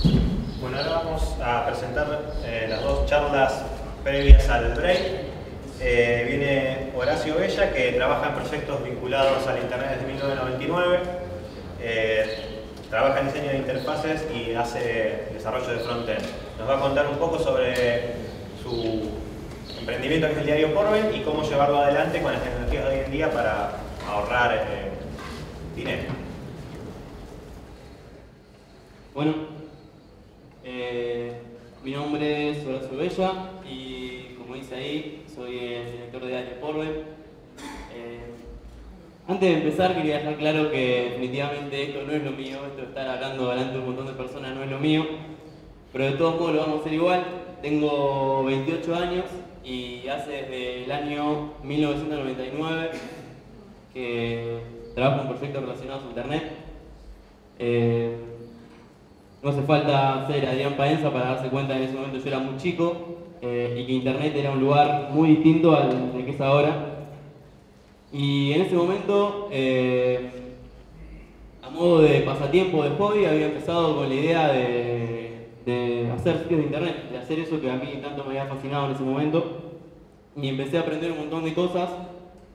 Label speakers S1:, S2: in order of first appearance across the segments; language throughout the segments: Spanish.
S1: Bueno, ahora vamos a presentar las dos charlas previas al break. Viene Horacio Bella, que trabaja en proyectos vinculados al Internet desde 1999. Trabaja en diseño de interfaces y hace desarrollo de frontend. Nos va a contar un poco sobre su emprendimiento, que es el diario Porven, y cómo llevarlo adelante con las tecnologías de hoy en día para ahorrar dinero.
S2: Bueno, mi nombre es Horacio Bella y, como dice ahí, soy el director de diario Porven. Antes de empezar quería dejar claro que definitivamente esto no es lo mío, esto de estar hablando delante de un montón de personas no es lo mío, pero de todos modos lo vamos a hacer igual. Tengo 28 años y hace desde el año 1999 que trabajo en proyectos relacionados a Internet. No hace falta ser Adrián Paenza para darse cuenta que en ese momento yo era muy chico y que Internet era un lugar muy distinto al que es ahora. Y en ese momento, a modo de pasatiempo, de hobby, había empezado con la idea de hacer sitios de Internet, de hacer eso que a mí tanto me había fascinado en ese momento. Y empecé a aprender un montón de cosas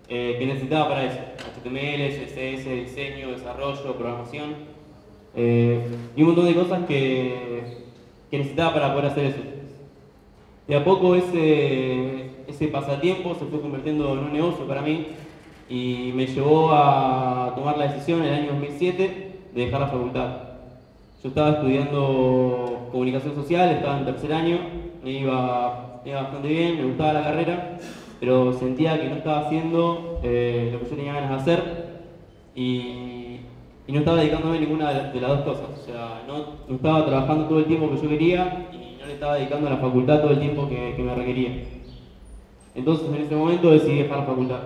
S2: que necesitaba para eso: HTML, CSS, diseño, desarrollo, programación. Y un montón de cosas que necesitaba para poder hacer eso. De a poco ese pasatiempo se fue convirtiendo en un negocio para mí y me llevó a tomar la decisión en el año 2007 de dejar la facultad. Yo estaba estudiando comunicación social, estaba en tercer año, me iba bastante bien, me gustaba la carrera, pero sentía que no estaba haciendo lo que yo tenía ganas de hacer y no estaba dedicándome a ninguna de las dos cosas. O sea, no estaba trabajando todo el tiempo que yo quería y no le estaba dedicando a la facultad todo el tiempo que me requería. Entonces, en ese momento decidí dejar la facultad.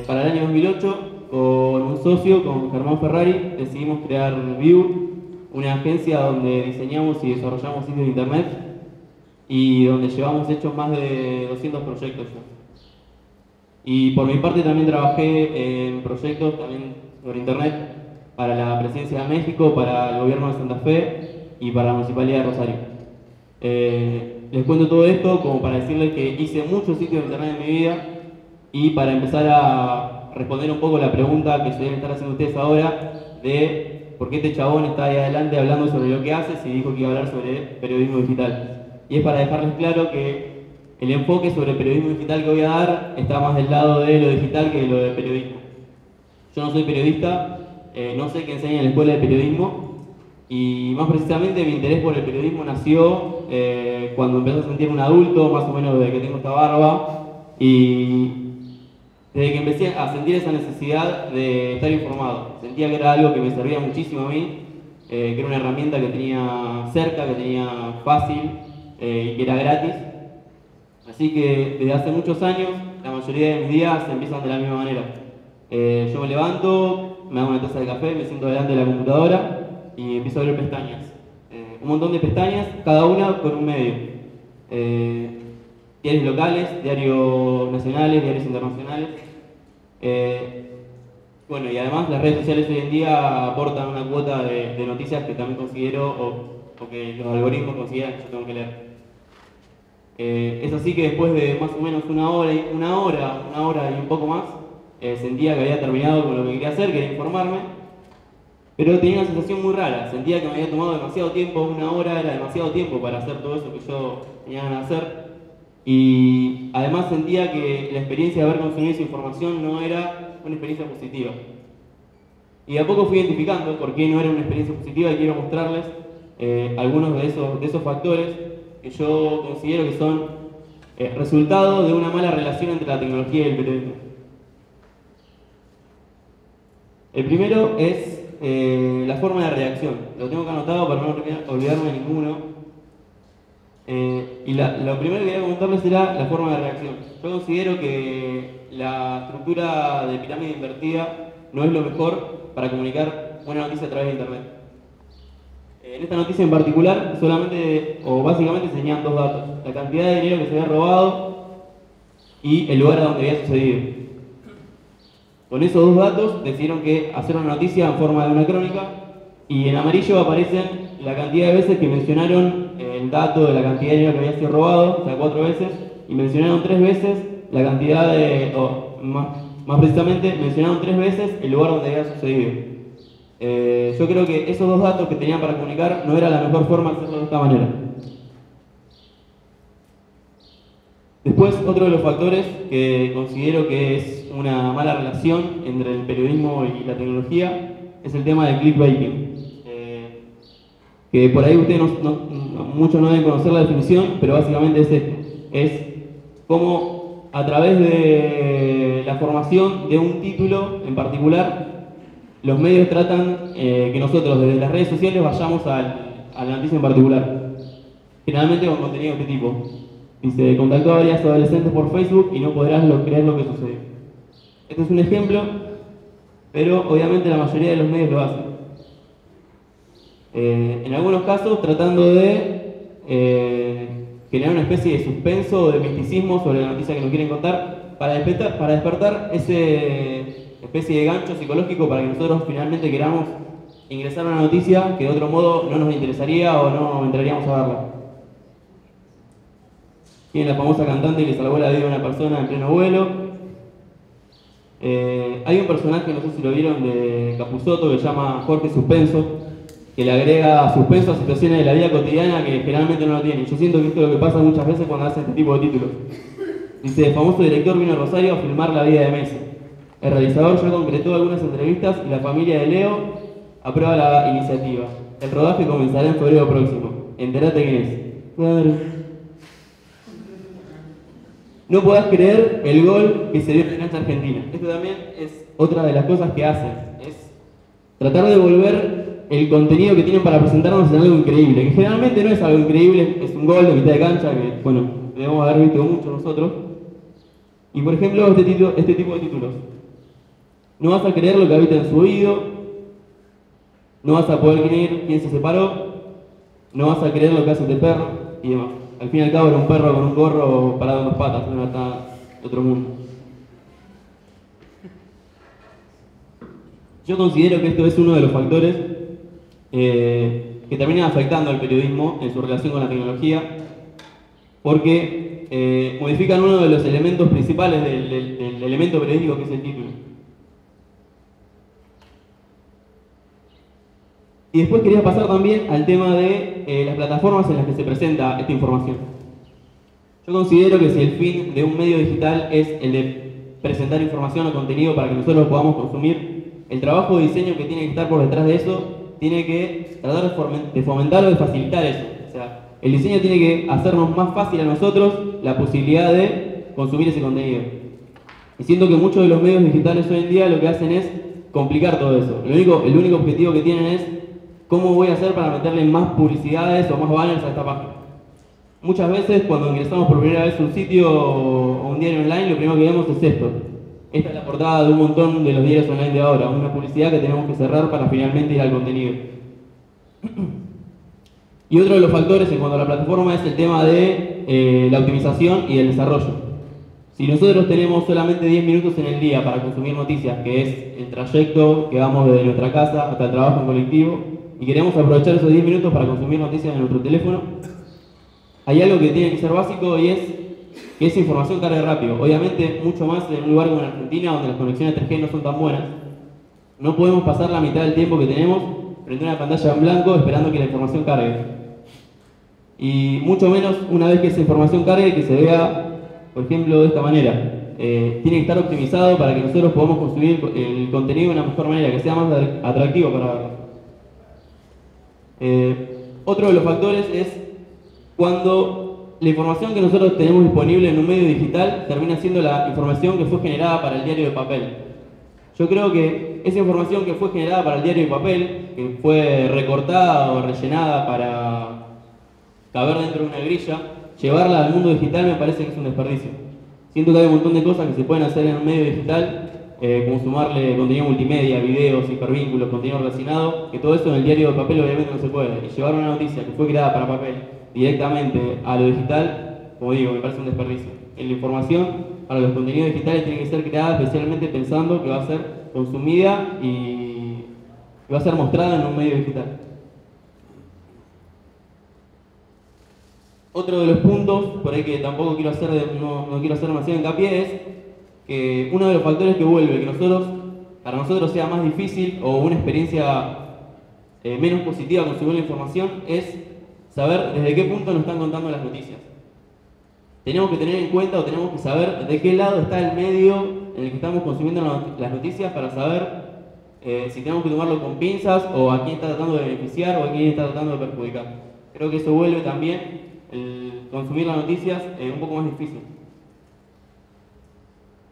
S2: Para el año 2008, con un socio, con Germán Ferrari, decidimos crear View, una agencia donde diseñamos y desarrollamos sitios de Internet y donde llevamos hechos más de 200 proyectos ya. Y por mi parte también trabajé en proyectos también sobre Internet para la Presidencia de México, para el Gobierno de Santa Fe y para la Municipalidad de Rosario. Les cuento todo esto como para decirles que hice muchos sitios de Internet en mi vida y para empezar a responder un poco la pregunta que se deben estar haciendo ustedes ahora de por qué este chabón está ahí adelante hablando sobre lo que hace si dijo que iba a hablar sobre periodismo digital. Y es para dejarles claro que el enfoque sobre periodismo digital que voy a dar está más del lado de lo digital que de lo de periodismo. Yo no soy periodista, no sé qué enseña en la escuela de periodismo y más precisamente mi interés por el periodismo nació cuando empecé a sentir un adulto, más o menos desde que tengo esta barba, y desde que empecé a sentir esa necesidad de estar informado. Sentía que era algo que me servía muchísimo a mí, que era una herramienta que tenía cerca, que tenía fácil y que era gratis. Así que desde hace muchos años la mayoría de mis días empiezan de la misma manera. Yo me levanto, me hago una taza de café, me siento delante de la computadora y empiezo a abrir pestañas. Un montón de pestañas, cada una con un medio. Diarios locales, diarios nacionales, diarios internacionales. Bueno, y además las redes sociales hoy en día aportan una cuota de noticias que también considero, o que los algoritmos consideran que yo tengo que leer. Es así que después de más o menos una hora y un poco más, sentía que había terminado con lo que quería hacer, quería informarme, pero tenía una sensación muy rara. Sentía que me había tomado demasiado tiempo, una hora era demasiado tiempo para hacer todo eso que yo tenía ganas de hacer, y además sentía que la experiencia de haber consumido esa información no era una experiencia positiva. Y de a poco fui identificando por qué no era una experiencia positiva y quiero mostrarles algunos de esos factores que yo considero que son resultado de una mala relación entre la tecnología y el periodismo. El primero es la forma de redacción. Lo tengo que anotado para no olvidarme de ninguno. Y lo primero que quería comentarles era la forma de redacción. Yo considero que la estructura de pirámide invertida no es lo mejor para comunicar una noticia a través de Internet. En esta noticia en particular, solamente o básicamente se tenían dos datos: la cantidad de dinero que se había robado y el lugar a donde había sucedido. Con esos dos datos decidieron que hacer una noticia en forma de una crónica, y en amarillo aparecen la cantidad de veces que mencionaron el dato de la cantidad de dinero que había sido robado, o sea, 4 veces, y mencionaron 3 veces la cantidad de, o más precisamente, mencionaron 3 veces el lugar donde había sucedido. Yo creo que esos 2 datos que tenían para comunicar no era la mejor forma de hacerlo de esta manera. Después, otro de los factores que considero que es una mala relación entre el periodismo y la tecnología es el tema del clickbaiting. Que por ahí ustedes muchos no deben conocer la definición, pero básicamente es esto. Es cómo a través de la formación de un título en particular, los medios tratan que nosotros desde las redes sociales vayamos a la noticia en particular. Generalmente con contenido de este tipo. Dice, contactó a varias adolescentes por Facebook y no podrás creer lo que sucedió. Este es un ejemplo, pero obviamente la mayoría de los medios lo hacen. En algunos casos tratando de generar una especie de suspenso o de misticismo sobre la noticia que nos quieren contar para despertar ese especie de gancho psicológico para que nosotros finalmente queramos ingresar a una noticia que de otro modo no nos interesaría o no entraríamos a verla. Tiene la famosa cantante que salvó la vida de una persona en pleno vuelo. Hay un personaje, no sé si lo vieron, de Capusotto que se llama Jorge Suspenso, que le agrega suspenso a situaciones de la vida cotidiana que generalmente no lo tienen. Yo siento que esto es lo que pasa muchas veces cuando hacen este tipo de títulos. Dice, el famoso director vino a Rosario a filmar la vida de Messi. El realizador ya concretó algunas entrevistas y la familia de Leo aprueba la iniciativa. El rodaje comenzará en febrero próximo. Entérate quién es. Claro. No podás creer el gol que se dio en la cancha argentina. Esto también es otra de las cosas que hacen. Es tratar de volver el contenido que tienen para presentarnos en algo increíble. Que generalmente no es algo increíble, es un gol de mitad de cancha que, bueno, debemos haber visto mucho nosotros. Y por ejemplo, este tipo de títulos. No vas a creer lo que habita en su oído. No vas a poder creer quién se separó. No vas a creer lo que hace este perro y demás. Al fin y al cabo era un perro con un gorro parado en 2 patas, no está de otro mundo. Yo considero que esto es uno de los factores que terminan afectando al periodismo en su relación con la tecnología, porque modifican uno de los elementos principales del elemento periodístico que es el título. Y después quería pasar también al tema de las plataformas en las que se presenta esta información. Yo considero que si el fin de un medio digital es el de presentar información o contenido para que nosotros lo podamos consumir, el trabajo de diseño que tiene que estar por detrás de eso tiene que tratar de fomentar o de facilitar eso. O sea, el diseño tiene que hacernos más fácil a nosotros la posibilidad de consumir ese contenido. Y siento que muchos de los medios digitales hoy en día lo que hacen es complicar todo eso. El único objetivo que tienen es ¿cómo voy a hacer para meterle más publicidades o más banners a esta página? Muchas veces cuando ingresamos por primera vez a un sitio o un diario online, lo primero que vemos es esto. Esta es la portada de un montón de los diarios online de ahora, una publicidad que tenemos que cerrar para finalmente ir al contenido. Y otro de los factores en cuanto a la plataforma es el tema de la optimización y el desarrollo. Si nosotros tenemos solamente 10 minutos en el día para consumir noticias, que es el trayecto que vamos desde nuestra casa hasta el trabajo en colectivo, y queremos aprovechar esos 10 minutos para consumir noticias en nuestro teléfono, hay algo que tiene que ser básico y es que esa información cargue rápido. Obviamente, mucho más en un lugar como en Argentina, donde las conexiones 3G no son tan buenas. No podemos pasar la mitad del tiempo que tenemos frente a una pantalla en blanco esperando que la información cargue. Y mucho menos una vez que esa información cargue, que se vea, por ejemplo, de esta manera. Tiene que estar optimizado para que nosotros podamos consumir el contenido de una mejor manera, que sea más atractivo para verlo. Otro de los factores es cuando la información que nosotros tenemos disponible en un medio digital termina siendo la información que fue generada para el diario de papel. Yo creo que esa información que fue generada para el diario de papel, que fue recortada o rellenada para caber dentro de una grilla, llevarla al mundo digital me parece que es un desperdicio. Siento que hay un montón de cosas que se pueden hacer en un medio digital, como sumarle contenido multimedia, videos, hipervínculos, contenido relacionado, que todo eso en el diario de papel obviamente no se puede. Y llevar una noticia que fue creada para papel directamente a lo digital, como digo, me parece un desperdicio. En la información, para los contenidos digitales tiene que ser creada especialmente pensando que va a ser consumida y va a ser mostrada en un medio digital. Otro de los puntos, por ahí que tampoco quiero hacer, no quiero hacer demasiado hincapié, es que uno de los factores que vuelve que para nosotros sea más difícil o una experiencia menos positiva consumir la información es saber desde qué punto nos están contando las noticias. Tenemos que tener en cuenta o tenemos que saber de qué lado está el medio en el que estamos consumiendo las noticias para saber si tenemos que tomarlo con pinzas o a quién está tratando de beneficiar o a quién está tratando de perjudicar. Creo que eso vuelve también el consumir las noticias un poco más difícil.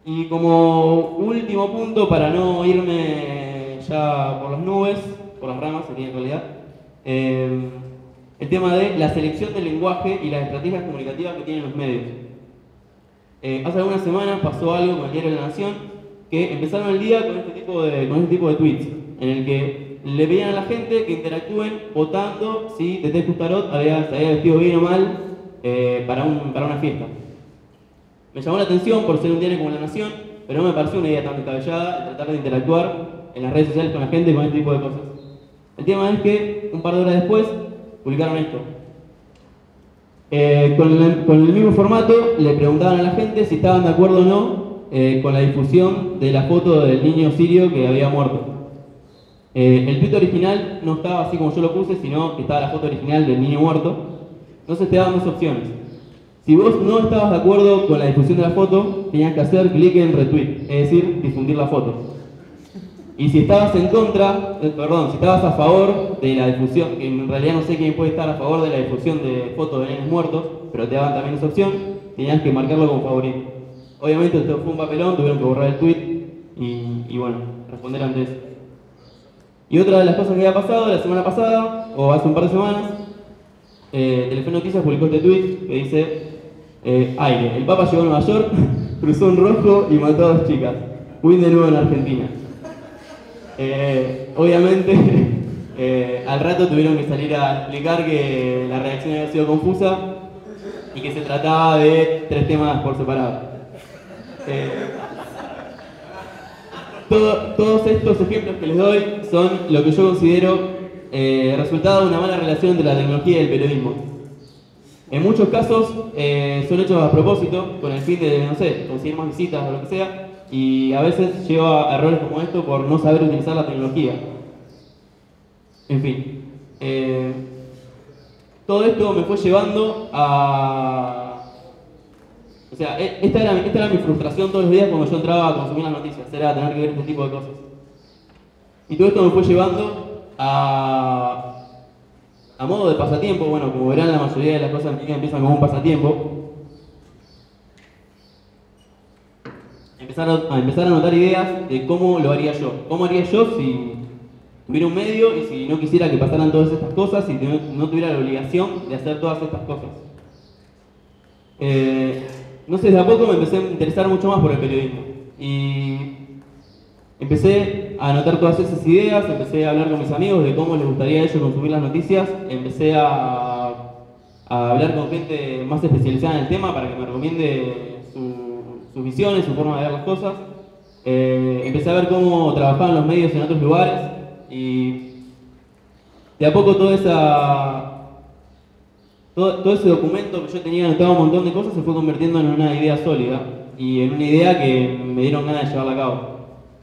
S2: Y como último punto, para no irme ya por las nubes, por las ramas sería en realidad, el tema de la selección del lenguaje y las estrategias comunicativas que tienen los medios. Hace algunas semanas pasó algo con el diario La Nación, que empezaron el día con este tipo de tweets, en el que le pedían a la gente que interactúen votando si Tete Fustarot se había vestido bien o mal para una fiesta. Me llamó la atención por ser un diario como La Nación, pero no me pareció una idea tan descabellada tratar de interactuar en las redes sociales con la gente con este tipo de cosas. El tema es que un par de horas después publicaron esto. Con el mismo formato le preguntaban a la gente si estaban de acuerdo o no con la difusión de la foto del niño sirio que había muerto. El tweet original no estaba así como yo lo puse, sino que estaba la foto original del niño muerto. Entonces te daban dos opciones. Si vos no estabas de acuerdo con la difusión de la foto, tenías que hacer clic en retweet, es decir, difundir la foto. Y si estabas si estabas a favor de la difusión, que en realidad no sé quién puede estar a favor de la difusión de fotos de nenes muertos, pero te daban también esa opción, tenías que marcarlo como favorito. Obviamente esto fue un papelón, tuvieron que borrar el tweet y bueno, responder ante eso. Y otra de las cosas que había pasado la semana pasada, o hace un par de semanas, Telefe Noticias publicó este tweet que dice: aire, el Papa llegó a Nueva York, cruzó en rojo y mató a 2 chicas. Win de nuevo en Argentina. Obviamente, al rato tuvieron que salir a explicar que la reacción había sido confusa y que se trataba de 3 temas por separado. Todos estos ejemplos que les doy son lo que yo considero resultado de una mala relación entre la tecnología y el periodismo. En muchos casos son hechos a propósito, con el fin de, no sé, conseguir más visitas o lo que sea, y a veces lleva a errores como esto por no saber utilizar la tecnología. En fin, todo esto me fue llevando a... O sea, esta era mi frustración todos los días cuando yo entraba a consumir las noticias, era tener que ver este tipo de cosas. Y todo esto me fue llevando a modo de pasatiempo. Bueno, como verán, la mayoría de las cosas en empiezan como un pasatiempo. Empezar a anotar ideas de cómo lo haría yo. ¿Cómo haría yo si tuviera un medio y si no quisiera que pasaran todas estas cosas y no tuviera la obligación de hacer todas estas cosas? No sé, de a poco me empecé a interesar mucho más por el periodismo. Y empecé a anotar todas esas ideas, empecé a hablar con mis amigos de cómo les gustaría a ellos consumir las noticias, empecé a hablar con gente más especializada en el tema para que me recomiende sus visiones, su forma de ver las cosas. Empecé a ver cómo trabajaban los medios en otros lugares y de a poco todo ese documento que yo tenía anotado un montón de cosas se fue convirtiendo en una idea sólida y en una idea que me dieron ganas de llevarla a cabo.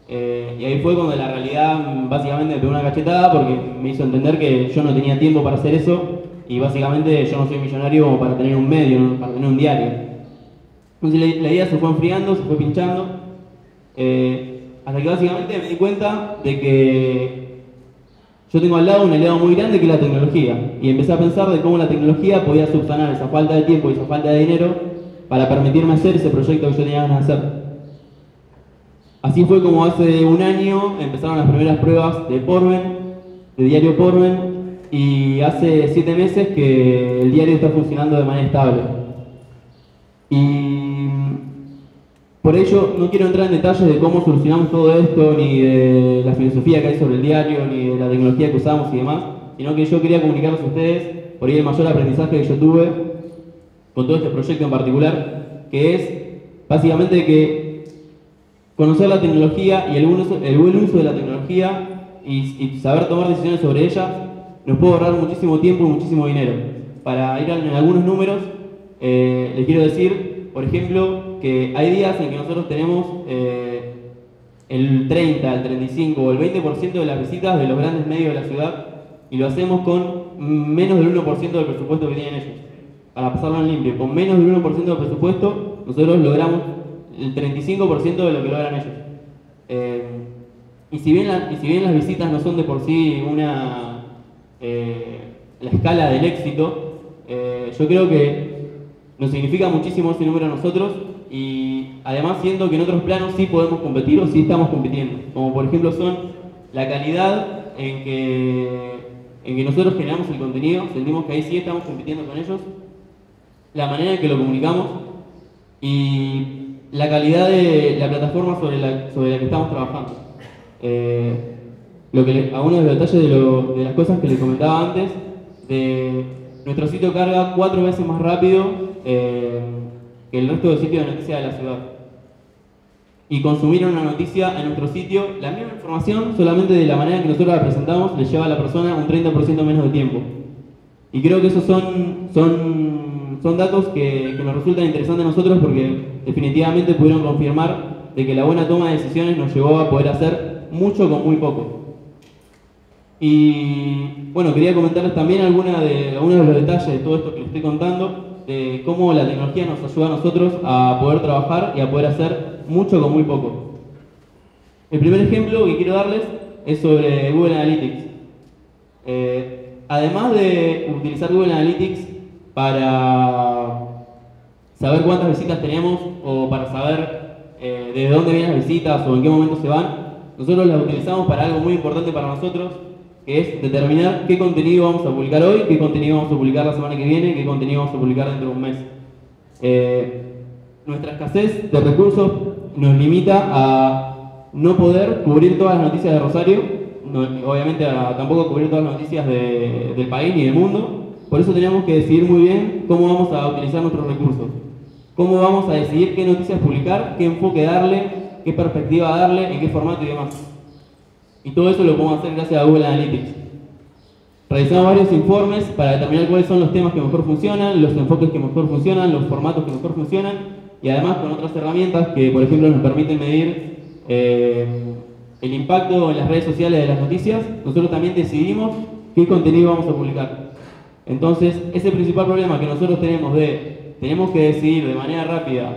S2: Y ahí fue cuando la realidad básicamente me pegó una cachetada porque me hizo entender que yo no tenía tiempo para hacer eso y básicamente yo no soy millonario como para tener un medio, ¿no? Para tener un diario. Entonces la idea se fue enfriando, se fue pinchando, hasta que básicamente me di cuenta de que yo tengo al lado un aliado muy grande que es la tecnología y empecé a pensar de cómo la tecnología podía subsanar esa falta de tiempo y esa falta de dinero para permitirme hacer ese proyecto que yo tenía ganas de hacer. Así fue como hace un año empezaron las primeras pruebas de Porven, de diario Porven, y hace 7 meses que el diario está funcionando de manera estable. Y por ello no quiero entrar en detalles de cómo solucionamos todo esto, ni de la filosofía que hay sobre el diario, ni de la tecnología que usamos y demás, sino que yo quería comunicarles a ustedes por ahí el mayor aprendizaje que yo tuve con todo este proyecto en particular, que es básicamente que conocer la tecnología y el buen uso de la tecnología y saber tomar decisiones sobre ella nos puede ahorrar muchísimo tiempo y muchísimo dinero. Para ir en algunos números, les quiero decir, por ejemplo, que hay días en que nosotros tenemos el 30, el 35 o el 20% de las visitas de los grandes medios de la ciudad y lo hacemos con menos del 1% del presupuesto que tienen ellos. Para pasarlo en limpio, con menos del 1% del presupuesto, nosotros logramos el 35% de lo que logran ellos. Y si bien las visitas no son de por sí la escala del éxito, yo creo que nos significa muchísimo ese número a nosotros y además siento que en otros planos sí podemos competir o sí estamos compitiendo, como por ejemplo son la calidad en que nosotros generamos el contenido, sentimos que ahí sí estamos compitiendo con ellos, la manera en que lo comunicamos y la calidad de la plataforma sobre la que estamos trabajando. Algunos de los detalles de las cosas que les comentaba antes, nuestro sitio carga 4 veces más rápido que el resto de sitios de noticias de la ciudad. Y consumir una noticia en nuestro sitio, la misma información, solamente de la manera en que nosotros la presentamos, le lleva a la persona un 30% menos de tiempo. Y creo que esos son datos que nos resultan interesantes a nosotros porque definitivamente pudieron confirmar de que la buena toma de decisiones nos llevó a poder hacer mucho con muy poco. Y bueno, quería comentarles también algunos de los detalles de todo esto que les estoy contando, de cómo la tecnología nos ayuda a nosotros a poder trabajar y a poder hacer mucho con muy poco. El primer ejemplo que quiero darles es sobre Google Analytics. Además de utilizar Google Analytics para saber cuántas visitas tenemos o para saber de dónde vienen las visitas o en qué momento se van, nosotros las utilizamos para algo muy importante para nosotros, que es determinar qué contenido vamos a publicar hoy, qué contenido vamos a publicar la semana que viene, qué contenido vamos a publicar dentro de un mes. Nuestra escasez de recursos nos limita a no poder cubrir todas las noticias de Rosario, obviamente tampoco cubrir todas las noticias del país ni del mundo, por eso tenemos que decidir muy bien cómo vamos a utilizar nuestros recursos, cómo vamos a decidir qué noticias publicar, qué enfoque darle, qué perspectiva darle, en qué formato y demás. Y todo eso lo podemos hacer gracias a Google Analytics. Realizamos varios informes para determinar cuáles son los temas que mejor funcionan, los enfoques que mejor funcionan, los formatos que mejor funcionan y además con otras herramientas que, por ejemplo, nos permiten medir el impacto en las redes sociales de las noticias. Nosotros también decidimos qué contenido vamos a publicar. Entonces, ese principal problema que nosotros tenemos que decidir de manera rápida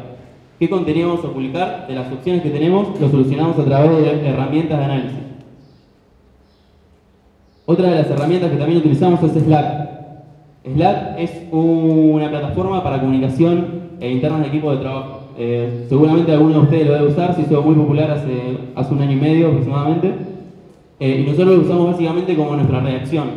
S2: qué contenido vamos a publicar, de las opciones que tenemos, lo solucionamos a través de herramientas de análisis. Otra de las herramientas que también utilizamos es Slack. Slack es una plataforma para comunicación interna de equipo de trabajo. Seguramente alguno de ustedes lo debe usar, se hizo muy popular hace un año y medio aproximadamente. Y nosotros lo usamos básicamente como nuestra redacción.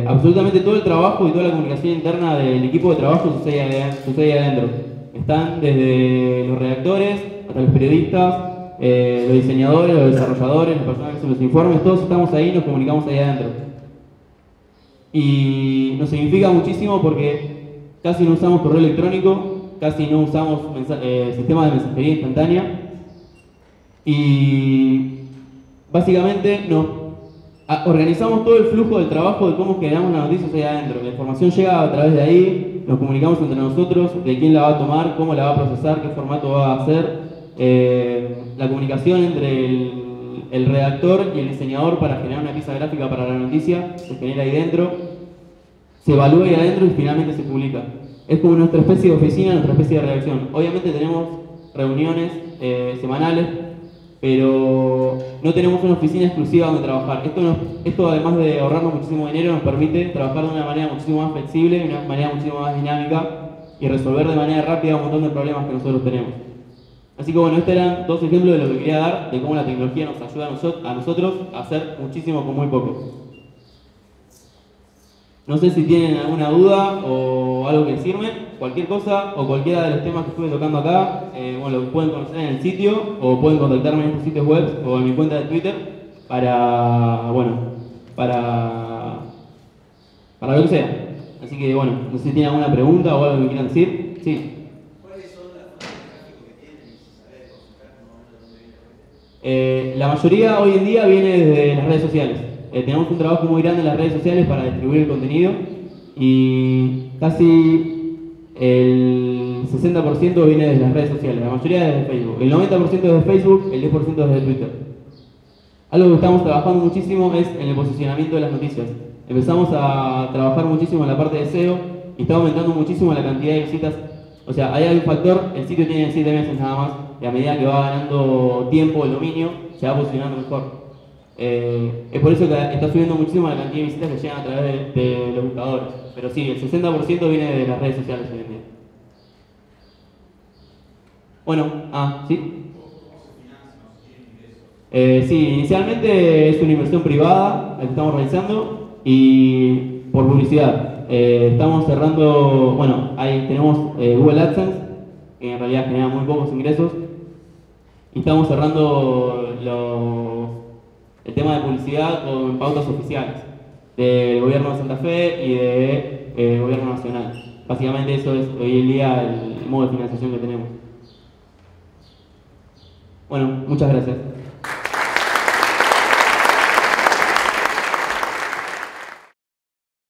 S2: Absolutamente todo el trabajo y toda la comunicación interna del equipo de trabajo sucede ahí adentro. Están desde los redactores hasta los periodistas, los diseñadores, los desarrolladores, las personas que hacen los informes, todos estamos ahí y nos comunicamos ahí adentro. Y nos significa muchísimo porque casi no usamos correo electrónico, casi no usamos sistemas de mensajería instantánea y básicamente organizamos todo el flujo del trabajo de cómo generamos las noticias ahí adentro. La información llega a través de ahí, nos comunicamos entre nosotros de quién la va a tomar, cómo la va a procesar, qué formato va a hacer. La comunicación entre el redactor y el diseñador para generar una pieza gráfica para la noticia se genera ahí dentro, se evalúa ahí adentro y finalmente se publica. Es como nuestra especie de oficina, nuestra especie de redacción. Obviamente tenemos reuniones semanales, pero no tenemos una oficina exclusiva donde trabajar. Esto además de ahorrarnos muchísimo dinero, nos permite trabajar de una manera muchísimo más flexible, de una manera muchísimo más dinámica y resolver de manera rápida un montón de problemas que nosotros tenemos. Así que bueno, estos eran dos ejemplos de lo que quería dar, de cómo la tecnología nos ayuda a nosotros a hacer muchísimo con muy poco. No sé si tienen alguna duda o algo que decirme, cualquier cosa o cualquiera de los temas que estuve tocando acá, bueno, lo pueden conocer en el sitio o pueden contactarme en estos sitios web o en mi cuenta de Twitter para lo que sea. Así que bueno, no sé si tienen alguna pregunta o algo que quieran decir. Sí. La mayoría hoy en día viene desde las redes sociales. Tenemos un trabajo muy grande en las redes sociales para distribuir el contenido y casi el 60% viene de las redes sociales, la mayoría desde Facebook. El 90% desde Facebook, el 10% desde Twitter. Algo que estamos trabajando muchísimo es en el posicionamiento de las noticias. Empezamos a trabajar muchísimo en la parte de SEO y está aumentando muchísimo la cantidad de visitas. O sea, ahí hay un factor, el sitio tiene 7 meses nada más, y a medida que va ganando tiempo el dominio, se va posicionando mejor. Es por eso que está subiendo muchísimo la cantidad de visitas que llegan a través de los buscadores. Pero sí, el 60% viene de las redes sociales hoy en día. Bueno, ¿sí? Sí, inicialmente es una inversión privada la que estamos realizando y por publicidad. Estamos cerrando, bueno, ahí tenemos Google AdSense, que en realidad genera muy pocos ingresos, y estamos cerrando el tema de publicidad con pautas oficiales del gobierno de Santa Fe y del gobierno nacional. Básicamente eso es hoy en día el modo de financiación que tenemos. Bueno, muchas gracias.